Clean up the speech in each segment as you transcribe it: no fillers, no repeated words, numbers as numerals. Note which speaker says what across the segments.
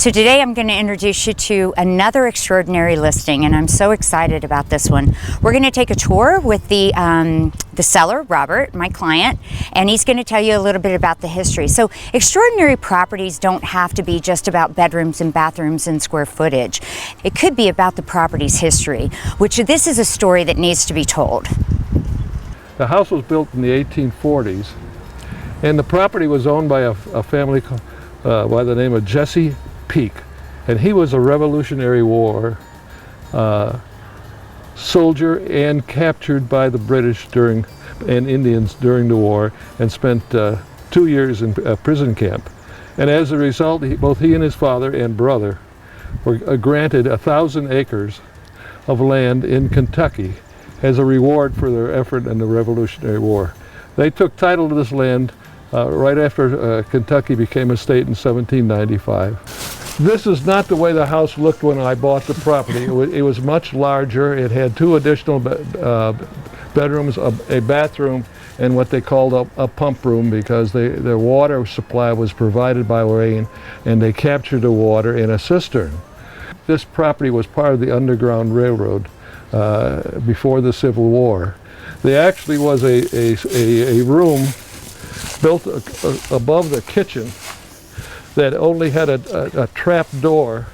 Speaker 1: So today I'm going to introduce you to another extraordinary listing, and I'm so excited about this one. We're going to take a tour with the seller, Robert, my client, and he's going to tell you a little bit about the history. So extraordinary properties don't have to be just about bedrooms and bathrooms and square footage. It could be about the property's history, which this is a story that needs to be told.
Speaker 2: The house was built in the 1840s, and the property was owned by a family by the name of Jesse Peak, and he was a Revolutionary War soldier and captured by the British and Indians during the war, and spent 2 years in a prison camp. And as a result, both he and his father and brother were granted 1,000 acres of land in Kentucky as a reward for their effort in the Revolutionary War. They took title to this land right after Kentucky became a state in 1795. This is not the way the house looked when I bought the property. It was much larger. It had 2 additional bedrooms, a bathroom, and what they called a pump room, because their water supply was provided by rain, and they captured the water in a cistern. This property was part of the Underground Railroad before the Civil War. There actually was a room built above the kitchen that only had a trap door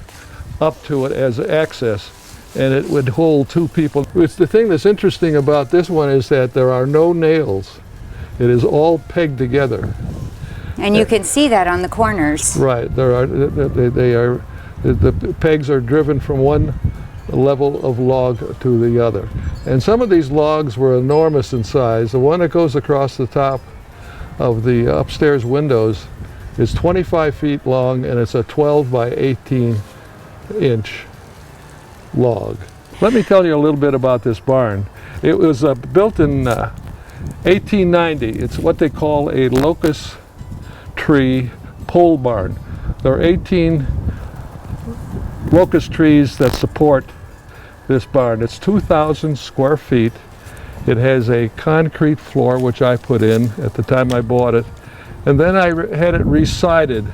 Speaker 2: up to it as access, and it would hold 2 people. The thing that's interesting about this one is that there are no nails. It is all pegged together.
Speaker 1: And you can see that on the corners.
Speaker 2: Right. The pegs are driven from one level of log to the other. And some of these logs were enormous in size. The one that goes across the top of the upstairs windows is 25 feet long, and it's a 12 by 18 inch log. Let me tell you a little bit about this barn. It was built in 1890. It's what they call a locust tree pole barn. There are 18 locust trees that support this barn. It's 2,000 square feet. It has a concrete floor, which I put in at the time I bought it, and then I had it resided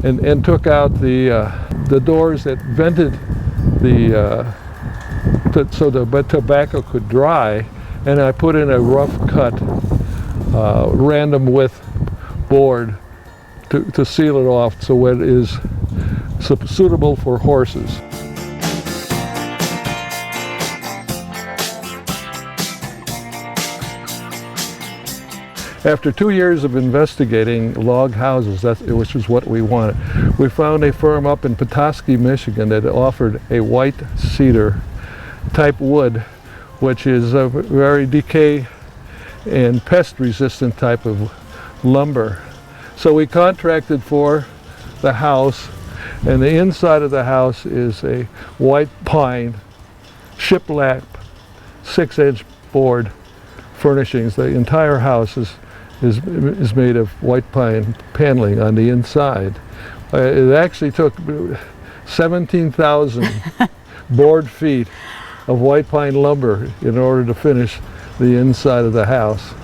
Speaker 2: and took out the doors that vented so the tobacco could dry, and I put in a rough cut random width board to seal it off so it is suitable for horses. After 2 years of investigating log houses, which is what we wanted, we found a firm up in Petoskey, Michigan that offered a white cedar type wood, which is a very decay and pest resistant type of lumber. So we contracted for the house, and the inside of the house is a white pine shiplap 6-inch board furnishings. The entire house is made of white pine paneling on the inside. It actually took 17,000 board feet of white pine lumber in order to finish the inside of the house.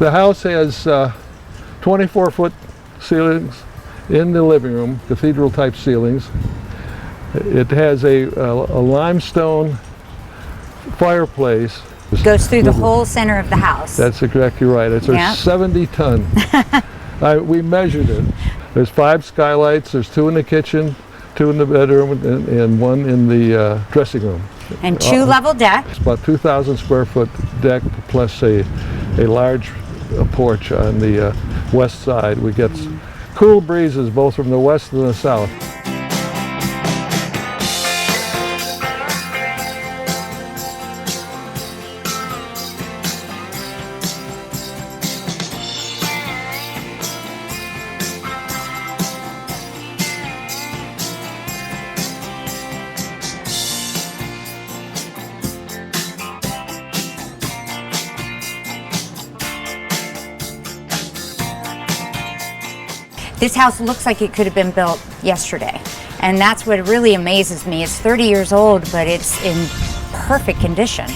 Speaker 2: The house has 24-foot ceilings in the living room, cathedral type ceilings. It has a limestone fireplace.
Speaker 1: It goes through the whole center of the house.
Speaker 2: That's exactly right. It's a 70 ton. We measured it. There's 5 skylights. There's 2 in the kitchen, 2 in the bedroom, and 1 in the dressing room.
Speaker 1: And 2 level deck.
Speaker 2: It's about 2,000 square foot deck plus a large porch on the west side. We get cool breezes both from the west and the south.
Speaker 1: This house looks like it could have been built yesterday, and that's what really amazes me. It's 30 years old, but it's in perfect condition.